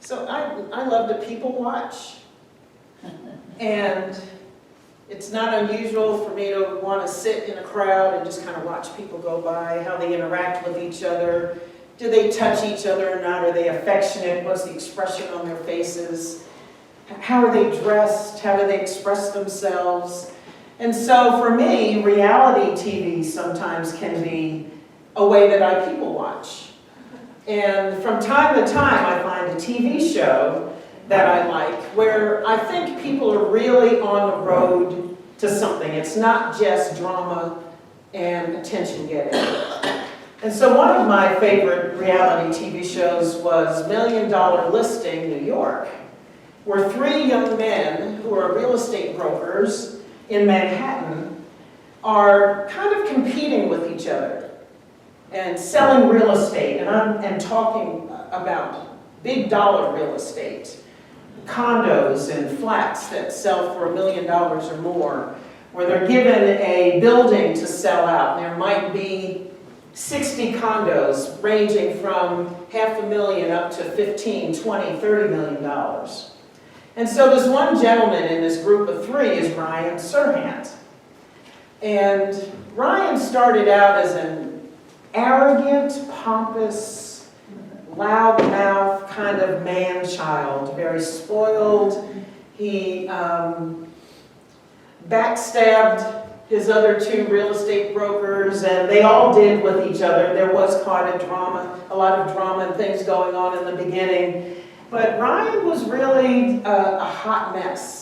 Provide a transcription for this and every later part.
So I love to people watch, and it's not unusual for me to want to sit in a crowd and just kind of watch people go by, how they interact with each other. Do they touch each other or not? Are they affectionate? What's the expression on their faces? How are they dressed? How do they express themselves? And so for me, reality TV sometimes can be a way that I people watch. And from time to time, I find a TV show that I like where I think people are really on the road to something. It's not just drama and attention getting. And so one of my favorite reality TV shows was Million Dollar Listing New York, where three young men who are real estate brokers in Manhattan are kind of competing with each other and selling real estate, and talking about big dollar real estate, condos and flats that sell for $1 million or more, where they're given a building to sell out. There might be 60 condos ranging from $500,000 up to $15, $20, $30 million. And so this one gentleman in this group of three is Ryan Serhant. And Ryan started out as an arrogant, pompous, loudmouth kind of man-child, very spoiled. He backstabbed his other two real estate brokers, and they all did with each other. There was quite a lot of drama and things going on in the beginning. But Ryan was really a hot mess,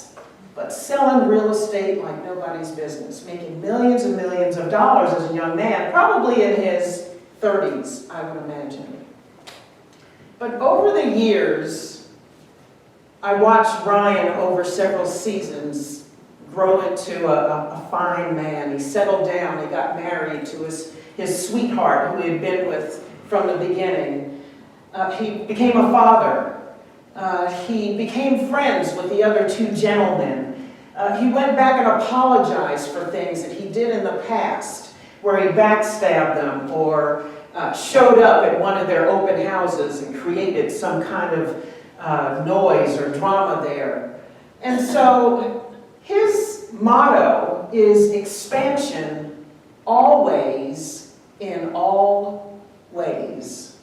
but selling real estate like nobody's business, making millions and millions of dollars as a young man, probably in his 30s, I would imagine. But over the years, I watched Ryan over several seasons grow into a fine man. He settled down, he got married to his sweetheart, who he had been with from the beginning. He became a father. He became friends with the other two gentlemen. He went back and apologized for things that he did in the past, where he backstabbed them or showed up at one of their open houses and created some kind of noise or drama there. And so his motto is expansion always in all ways.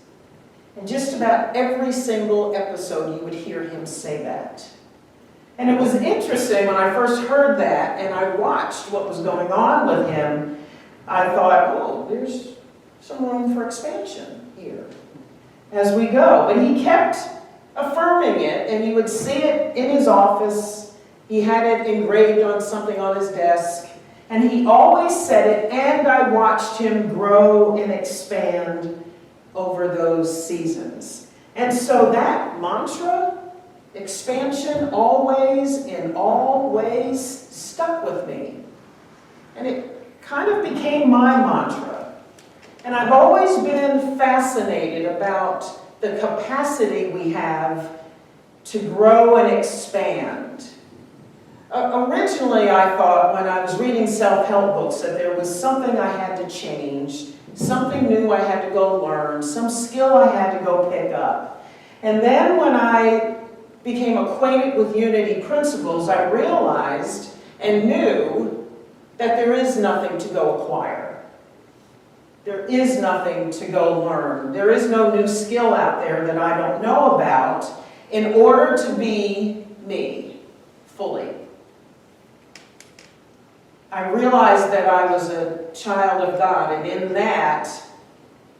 And just about every single episode you would hear him say that. And it was interesting when I first heard that and I watched what was going on with him, I thought, oh, there's some room for expansion here as we go. But he kept affirming it, and you would see it in his office. He had it engraved on something on his desk, and he always said it, and I watched him grow and expand over those seasons. And so that mantra, expansion always in all ways, stuck with me. And it kind of became my mantra. And I've always been fascinated about the capacity we have to grow and expand. Originally, I thought when I was reading self-help books that there was something I had to change, something new I had to go learn, some skill I had to go pick up. And then when I became acquainted with Unity principles, I realized and knew that there is nothing to go acquire. There is nothing to go learn. There is no new skill out there that I don't know about in order to be me fully. I realized that I was a child of God, and in that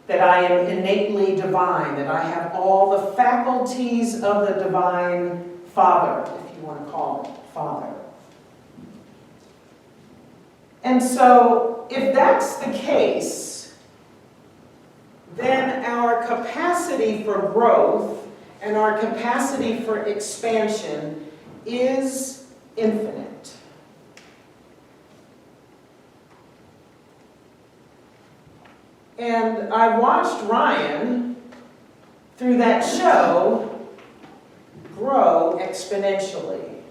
I am innately divine, that I have all the faculties of the divine Father, if you want to call it Father. And so, if that's the case, then our capacity for growth and our capacity for expansion is infinite. And I watched Ryan, through that show, grow exponentially.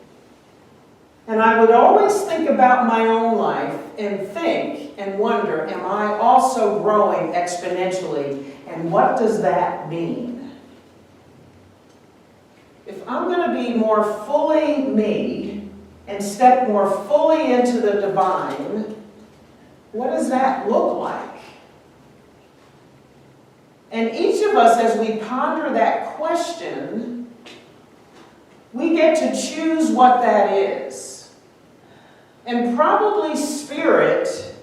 And I would always think about my own life and think and wonder, am I also growing exponentially? And what does that mean? if I'm going to be more fully me and step more fully into the divine, what does that look like? And each of us, as we ponder that question, we get to choose what that is. And probably Spirit,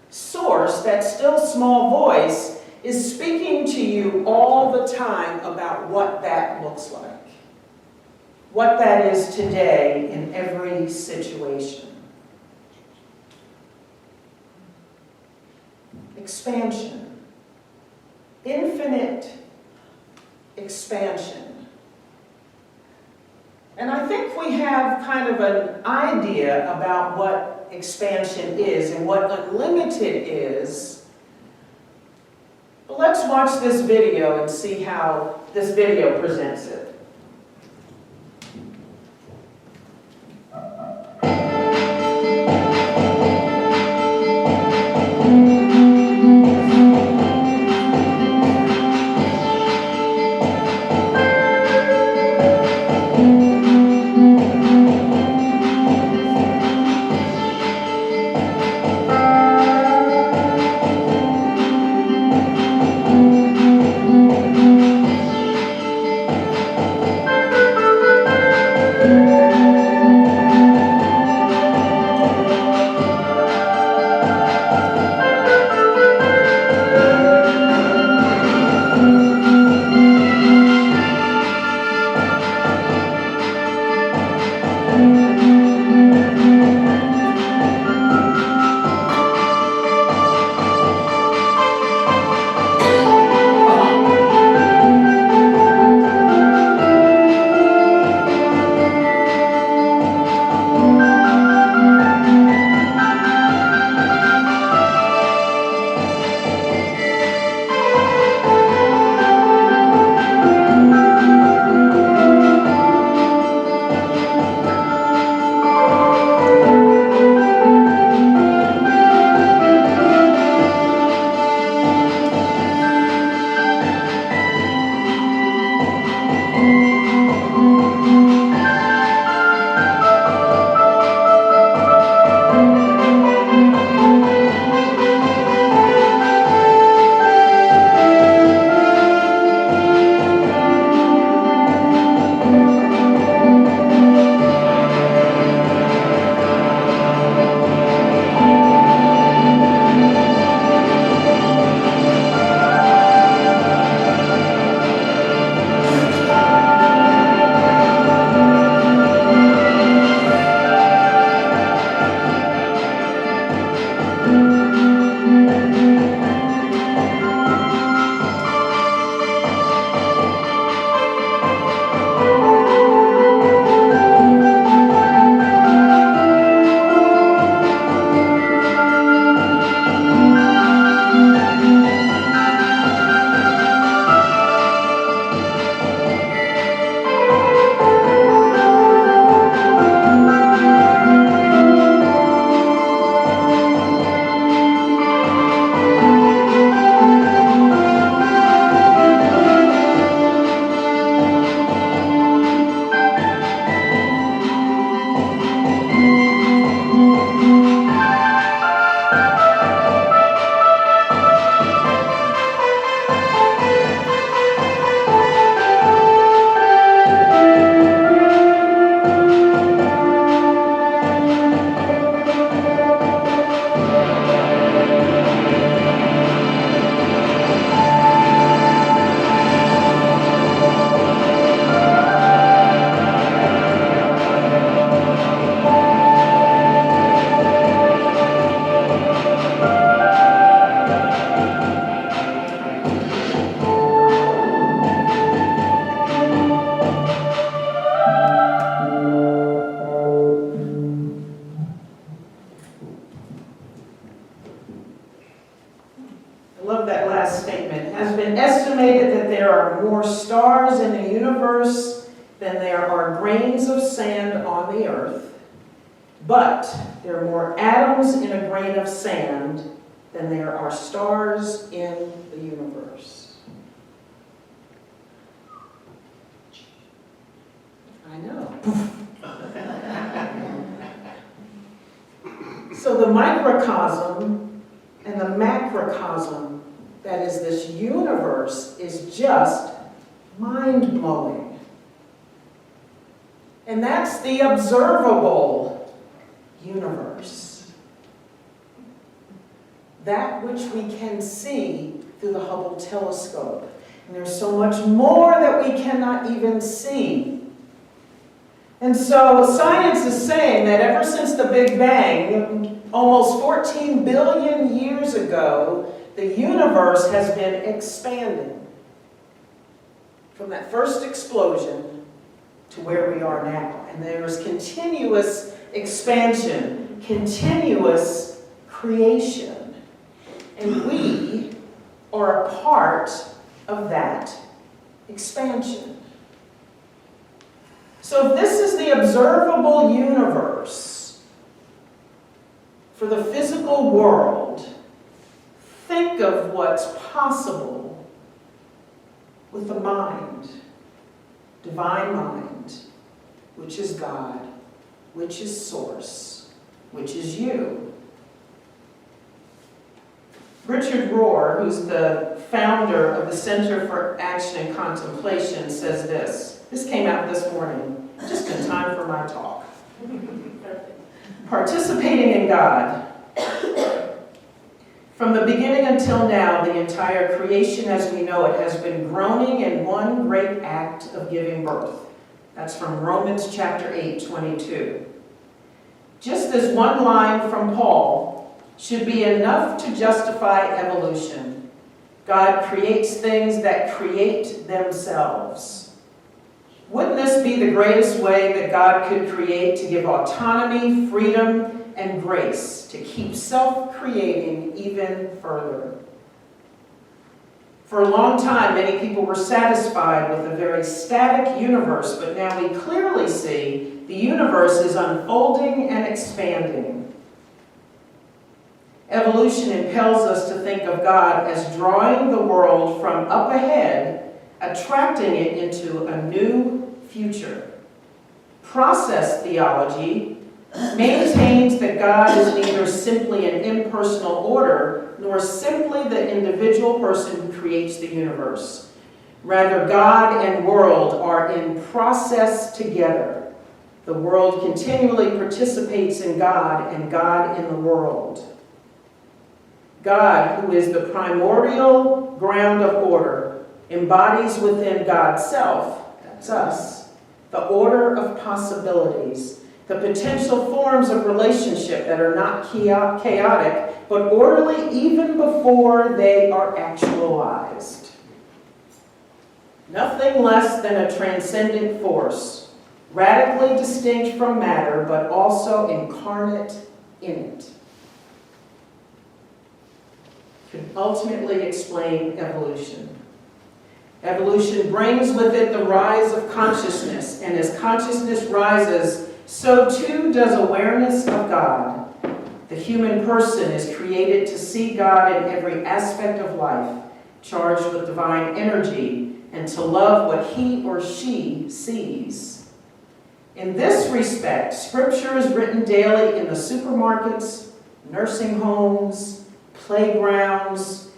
Source, that still small voice, is speaking to you all the time about what that looks like. What that is today in every situation. Expansion. Infinite expansion. And I think we have kind of an idea about what expansion is and what unlimited is. But let's watch this video and see how this video presents it. more stars in the universe than there are grains of sand on the earth, but there are more atoms in a grain of sand than there are stars in the universe. I know. So the microcosm and the macrocosm, that is this universe, is just mind-blowing. And that's the observable universe. That which we can see through the Hubble telescope. And there's so much more that we cannot even see. And so science is saying that ever since the Big Bang, almost 14 billion years ago, the universe has been expanding. From that first explosion to where we are now. And there is continuous expansion, continuous creation. And we are a part of that expansion. So if this is the observable universe for the physical world, think of what's possible with the mind, divine mind, which is God, which is Source, which is you. Richard Rohr, who's the founder of the Center for Action and Contemplation, says this. This came out this morning, just in time for my talk. Participating in God. From the beginning until now, the entire creation as we know it has been groaning in one great act of giving birth. That's from Romans chapter 8, 22. Just as one line from Paul should be enough to justify evolution, God creates things that create themselves. Wouldn't this be the greatest way that God could create to give autonomy, freedom, and grace to keep self-creating even further? For a long time, many people were satisfied with a very static universe, but now we clearly see the universe is unfolding and expanding. Evolution impels us to think of God as drawing the world from up ahead, attracting it into a new future. Process theology maintains that God is neither simply an impersonal order, nor simply the individual person who creates the universe. Rather, God and world are in process together. The world continually participates in God, and God in the world. God, who is the primordial ground of order, embodies within God's self, that's us, the order of possibilities, the potential forms of relationship that are not chaotic, but orderly even before they are actualized. Nothing less than a transcendent force, radically distinct from matter, but also incarnate in it. Can ultimately explain evolution. Evolution brings with it the rise of consciousness, and as consciousness rises, so too does awareness of God. The human person is created to see God in every aspect of life, charged with divine energy, and to love what he or she sees. In this respect, Scripture is written daily in the supermarkets, nursing homes, playgrounds,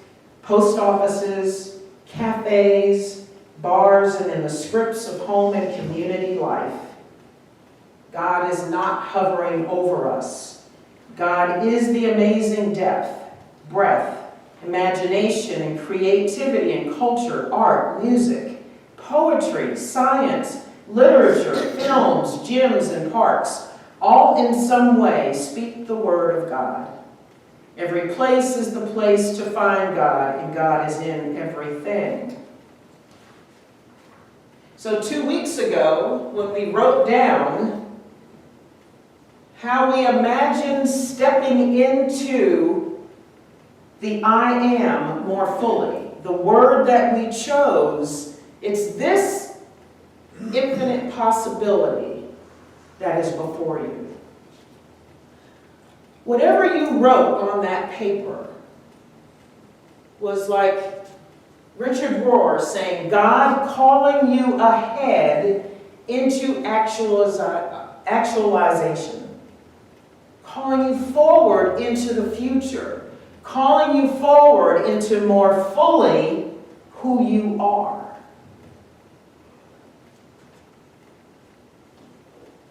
post offices, cafes, bars, and in the scripts of home and community life. God is not hovering over us. God is the amazing depth, breadth, imagination, and creativity in culture, art, music, poetry, science, literature, films, gyms, and parks. All in some way speak the word of God. Every place is the place to find God, and God is in everything. So 2 weeks ago, when we wrote down how we imagine stepping into the I am more fully, the word that we chose, it's this infinite possibility that is before you. Whatever you wrote on that paper was like Richard Rohr saying, God calling you ahead into actualization, calling you forward into the future, calling you forward into more fully who you are.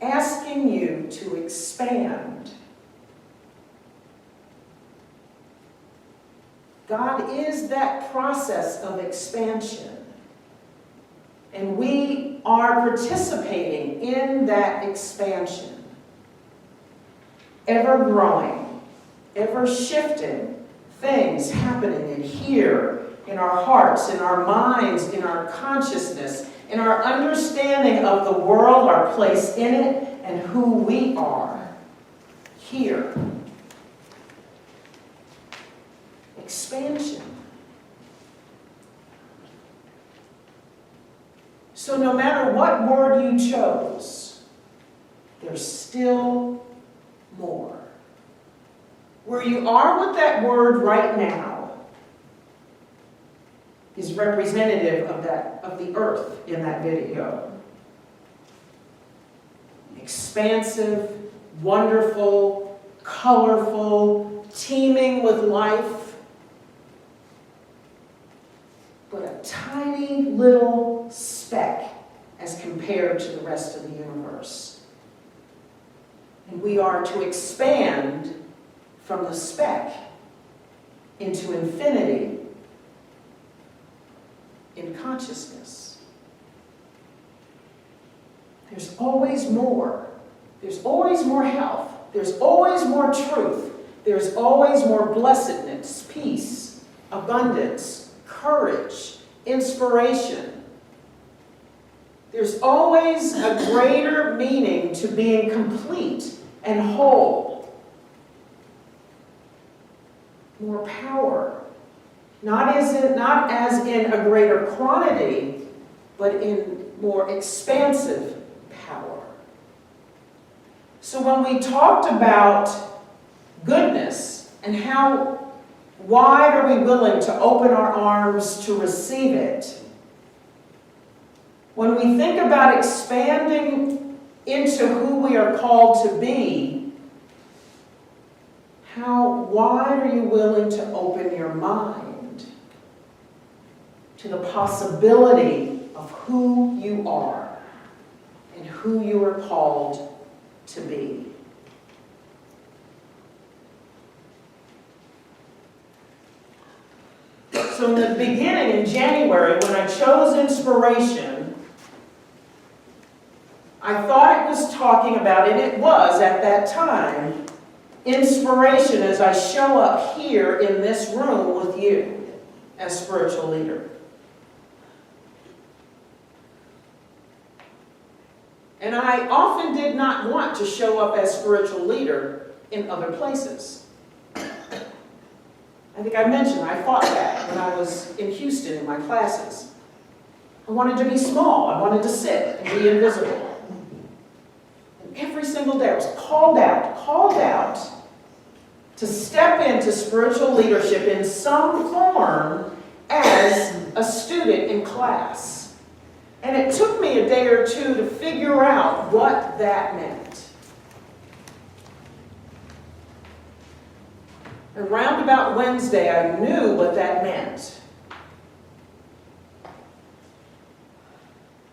Asking you to expand. God is that process of expansion. And we are participating in that expansion. Ever growing, ever shifting things happening in here, in our hearts, in our minds, in our consciousness, in our understanding of the world, our place in it, and who we are here. Expansion. So no matter what word you chose, there's still more. Where you are with that word right now is representative of the earth in that video. Expansive, wonderful, colorful, teeming with life, but a tiny little speck as compared to the rest of the universe. And we are to expand from the speck into infinity in consciousness. There's always more. There's always more health. There's always more truth. There's always more blessedness, peace, abundance, courage, inspiration. There's always a greater meaning to being complete and whole. More power. Not as in a greater quantity, but in more expansive power. So when we talked about goodness and how wide are we willing to open our arms to receive it, when we think about expanding into who we are called to be, how wide are you willing to open your mind to the possibility of who you are and who you are called to be? So in the beginning, in January, when I chose inspiration, I thought it was talking about, and it was at that time, inspiration as I show up here in this room with you as spiritual leader. And I often did not want to show up as spiritual leader in other places. I think I mentioned I fought that when I was in Houston in my classes. I wanted to be small. I wanted to sit and be invisible. And every single day I was called out to step into spiritual leadership in some form as a student in class. And it took me a day or two to figure out what that meant. Around about Wednesday, I knew what that meant.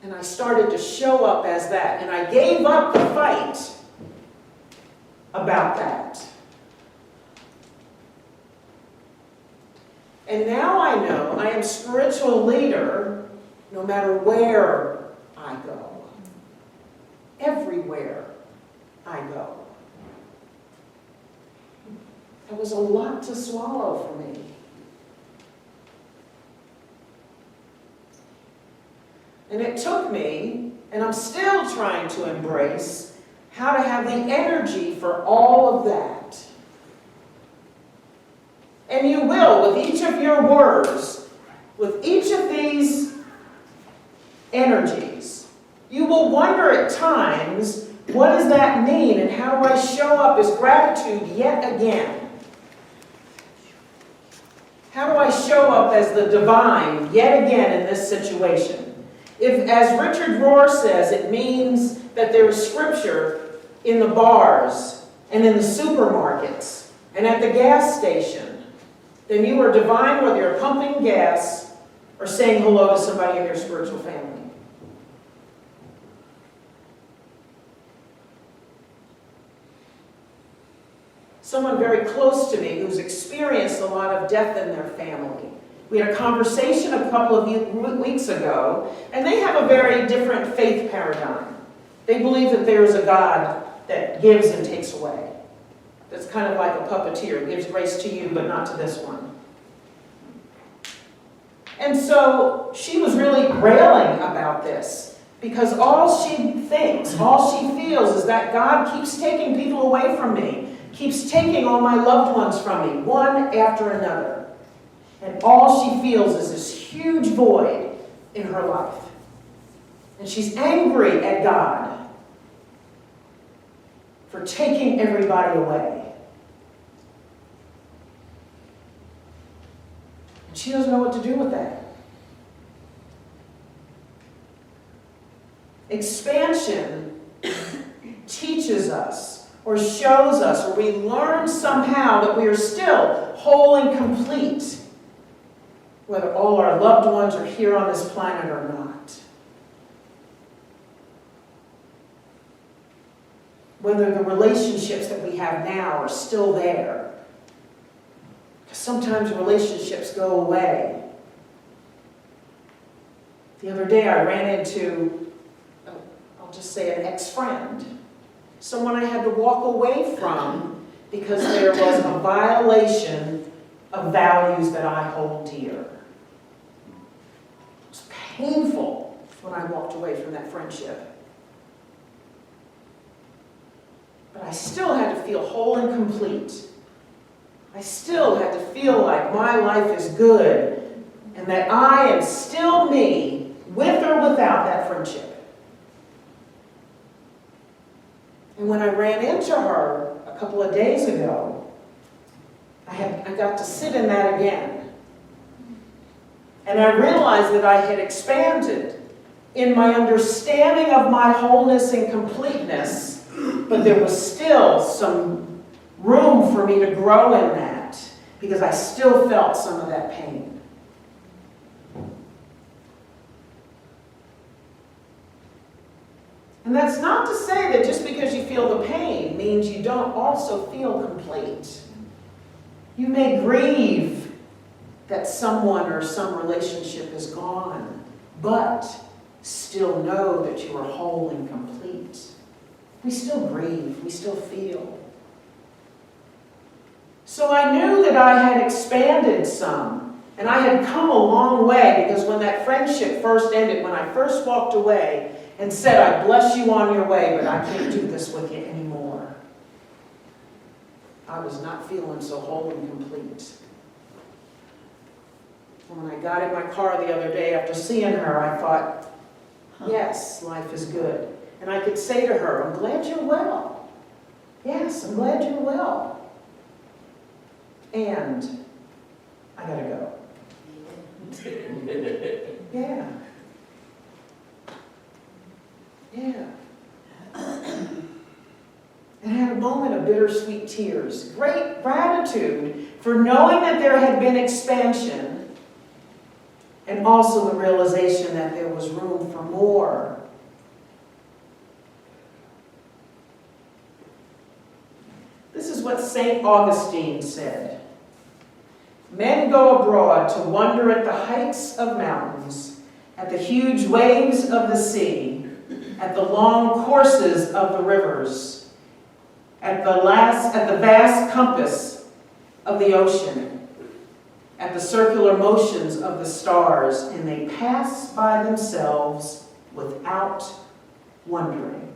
And I started to show up as that. And I gave up the fight about that. And now I know I am spiritual leader no matter where I go. Everywhere I go. That was a lot to swallow for me. And it took me, and I'm still trying to embrace, how to have the energy for all of that. And you will, with each of your words, with each of these energies, you will wonder at times, what does that mean? And how do I show up as gratitude yet again? How do I show up as the divine yet again in this situation? If, as Richard Rohr says, it means that there is scripture in the bars and in the supermarkets and at the gas station, then you are divine whether you're pumping gas or saying hello to somebody in your spiritual family. Someone very close to me who's experienced a lot of death in their family. We had a conversation a couple of weeks ago, and they have a very different faith paradigm. They believe that there is a God that gives and takes away. That's kind of like a puppeteer, gives grace to you, but not to this one. And so she was really railing about this, because all she thinks, all she feels is that God keeps taking people away from me, keeps taking all my loved ones from me, one after another. And all she feels is this huge void in her life. And she's angry at God for taking everybody away. And she doesn't know what to do with that. Expansion teaches us or shows us, or we learn somehow that we are still whole and complete, whether all our loved ones are here on this planet or not. Whether the relationships that we have now are still there. Because sometimes relationships go away. The other day I ran into, I'll just say, an ex-friend. Someone I had to walk away from because there was a violation of values that I hold dear. It was painful when I walked away from that friendship. But I still had to feel whole and complete. I still had to feel like my life is good and that I am still me, with or without that friendship. And when I ran into her a couple of days ago, I got to sit in that again. And I realized that I had expanded in my understanding of my wholeness and completeness, but there was still some room for me to grow in that because I still felt some of that pain. And that's not to say that just because you feel the pain means you don't also feel complete. You may grieve that someone or some relationship is gone, but still know that you are whole and complete. We still grieve, we still feel. So I knew that I had expanded some, and I had come a long way, because when that friendship first ended, when I first walked away and said, I bless you on your way, but I can't do this with you anymore, I was not feeling so whole and complete. When I got in my car the other day after seeing her, I thought, yes, life is good. And I could say to her, I'm glad you're well. Yes, I'm glad you're well. And I gotta go. Yeah. Yeah. And I had a moment of bittersweet tears. Great gratitude for knowing that there had been expansion, and also the realization that there was room for more. This is what St. Augustine said. Men go abroad to wonder at the heights of mountains, at the huge waves of the sea, at the long courses of the rivers, at the vast compass of the ocean, at the circular motions of the stars, and they pass by themselves without wondering.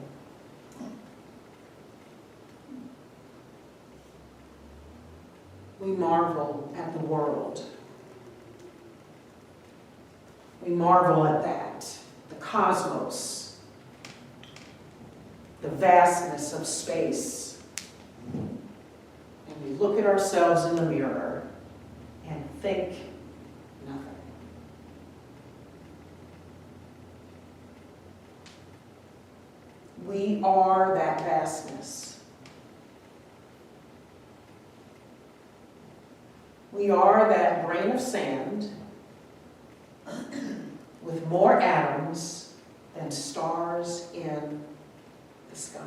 We marvel at the world. We marvel at that, the cosmos, the vastness of space. And we look at ourselves in the mirror and think nothing. We are that vastness. We are that grain of sand with more atoms than stars in the sky.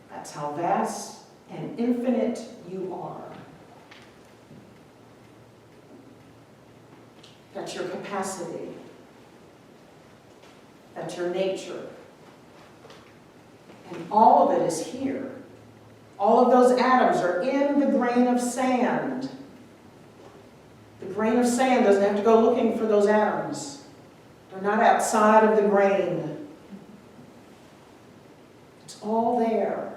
That's how vast and infinite you are. That's your capacity. That's your nature. And all of it is here. All of those atoms are in the grain of sand. The grain of sand doesn't have to go looking for those atoms. They're not outside of the grain. It's all there.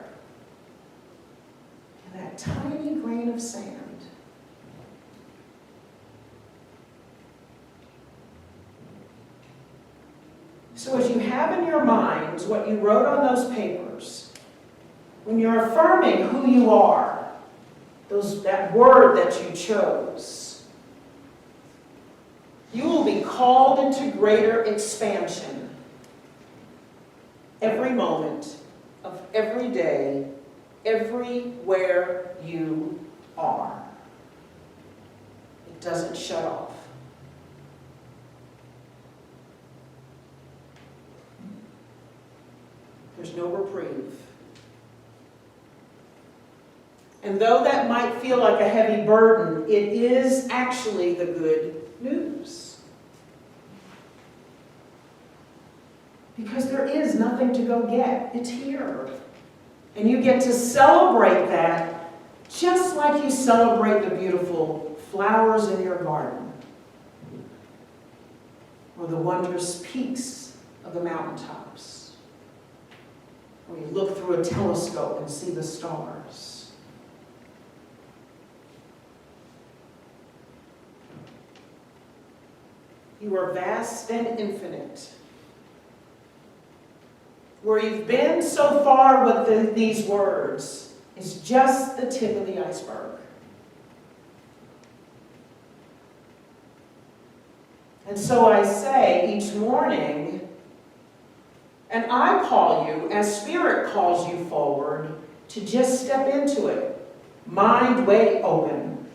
In that tiny grain of sand. So as you have in your minds what you wrote on those papers, when you're affirming who you are, that word that you chose, you will be called into greater expansion every moment of every day, everywhere you are. It doesn't shut off. There's no reprieve. And though that might feel like a heavy burden, it is actually the good news. Because there is nothing to go get. It's here. And you get to celebrate that just like you celebrate the beautiful flowers in your garden or the wondrous peaks of the mountaintops. Or you look through a telescope and see the stars. You are vast and infinite. Where you've been so far with these words is just the tip of the iceberg. And so I say each morning, and I call you, as Spirit calls you forward, to just step into it, mind way open.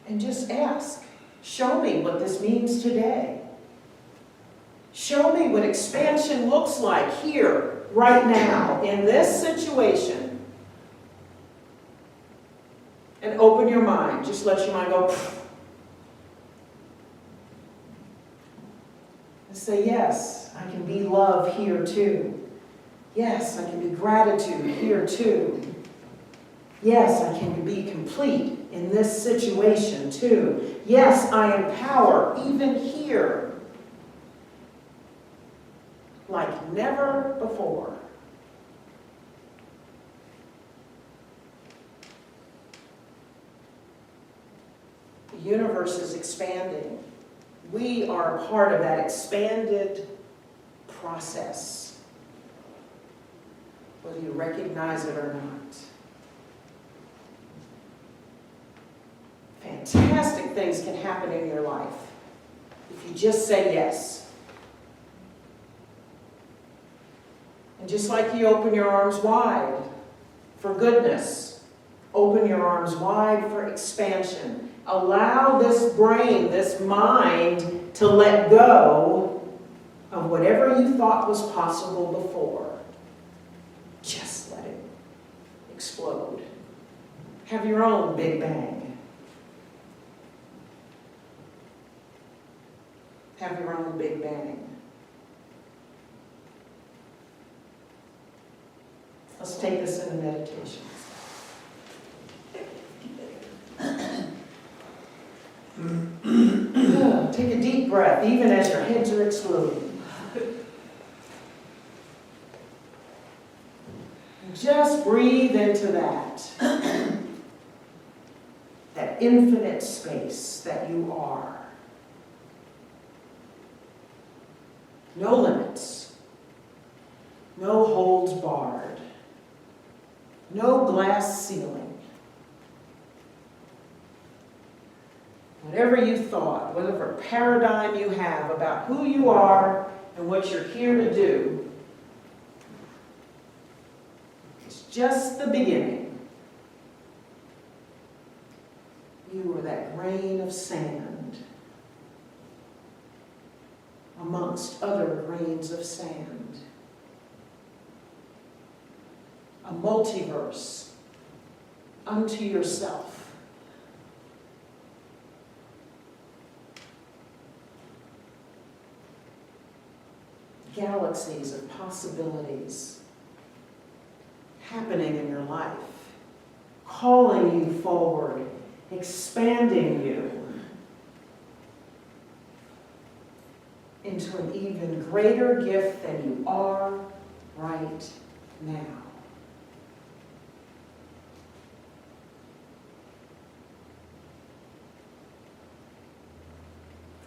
And just ask, show me what this means today. Show me what expansion looks like here, right now, in this situation. And open your mind. Just let your mind go. And say, yes, I can be love here too. Yes, I can be gratitude here too. Yes, I can be complete in this situation too. Yes, I am power even here. Like never before. The universe is expanding. We are a part of that expanded process, whether you recognize it or not. Fantastic things can happen in your life if you just say yes. And just like you open your arms wide for goodness, open your arms wide for expansion. Allow this brain, this mind, to let go of whatever you thought was possible before. Just let it explode. Have your own Big Bang. Have your own Big Bang. Let's take this into meditation. Take a deep breath, even as your heads are exploding. Just breathe into that. That infinite space that you are. No limits. No holds barred. No glass ceiling. whatever you thought, whatever paradigm you have about who you are and what you're here to do, it's just the beginning. You were that grain of sand amongst other grains of sand. A multiverse unto yourself. Galaxies of possibilities happening in your life, calling you forward, expanding you into an even greater gift than you are right now.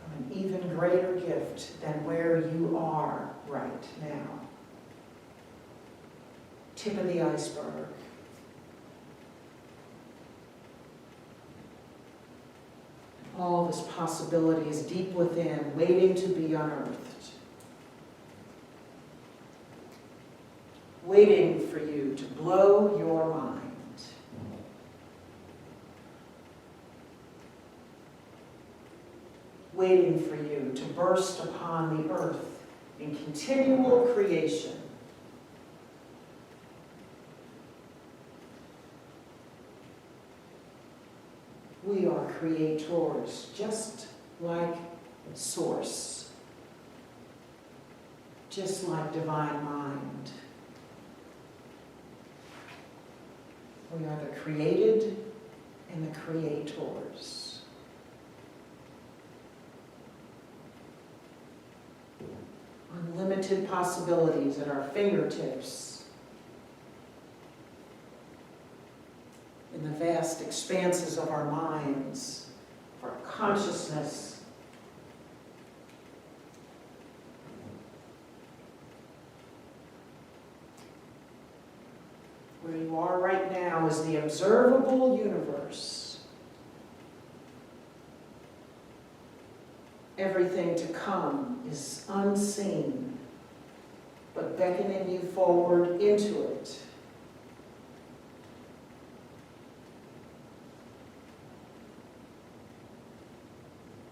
From an even greater gift than where you are right now. Tip of the iceberg. All this possibility is deep within, waiting to be unearthed. Waiting for you to blow your mind. Waiting for you to burst upon the earth in continual creation. We are creators, just like Source, just like Divine Mind. We are the created and the creators. Unlimited possibilities at our fingertips. In the vast expanses of our minds, of our consciousness. Where you are right now is the observable universe. Everything to come is unseen, but beckoning you forward into it.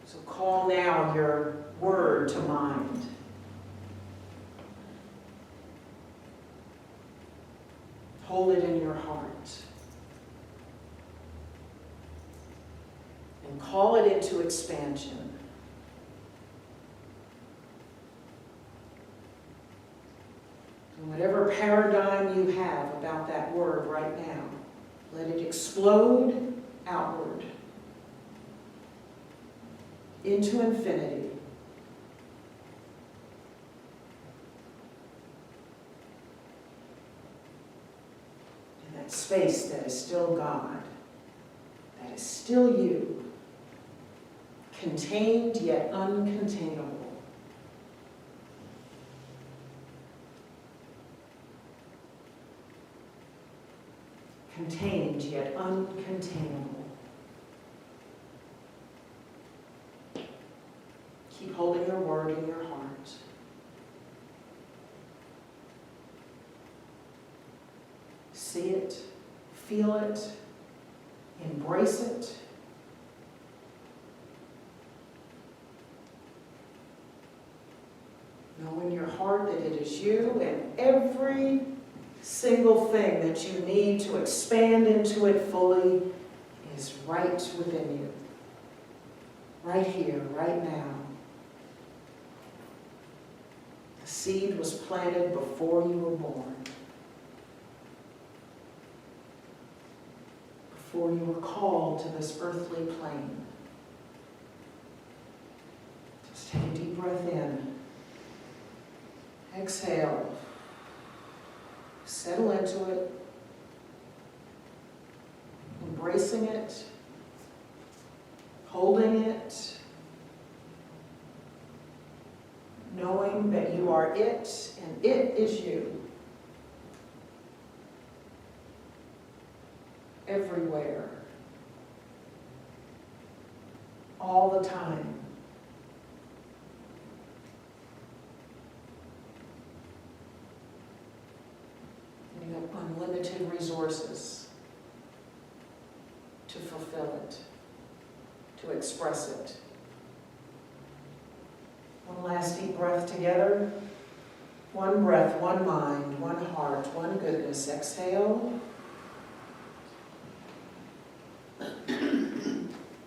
So call now your word to mind. Hold it in your heart. And call it into expansion. And whatever paradigm you have about that word right now, let it explode outward into infinity. In that space that is still God, that is still you, contained yet uncontainable. Contained yet uncontainable. Keep holding your word in your heart. See it, feel it, embrace it. Know in your heart that it is you and every single thing that you need to expand into it fully is right within you. Right here, right now. The seed was planted before you were born. Before you were called to this earthly plane. Just take a deep breath in. Exhale. Settle into it. Embracing it. Holding it. Knowing that you are it and it is you. Everywhere. all the time. And you have unlimited resources to fulfill it, to express it. One last deep breath together. One breath, one mind, one heart, one goodness. Exhale.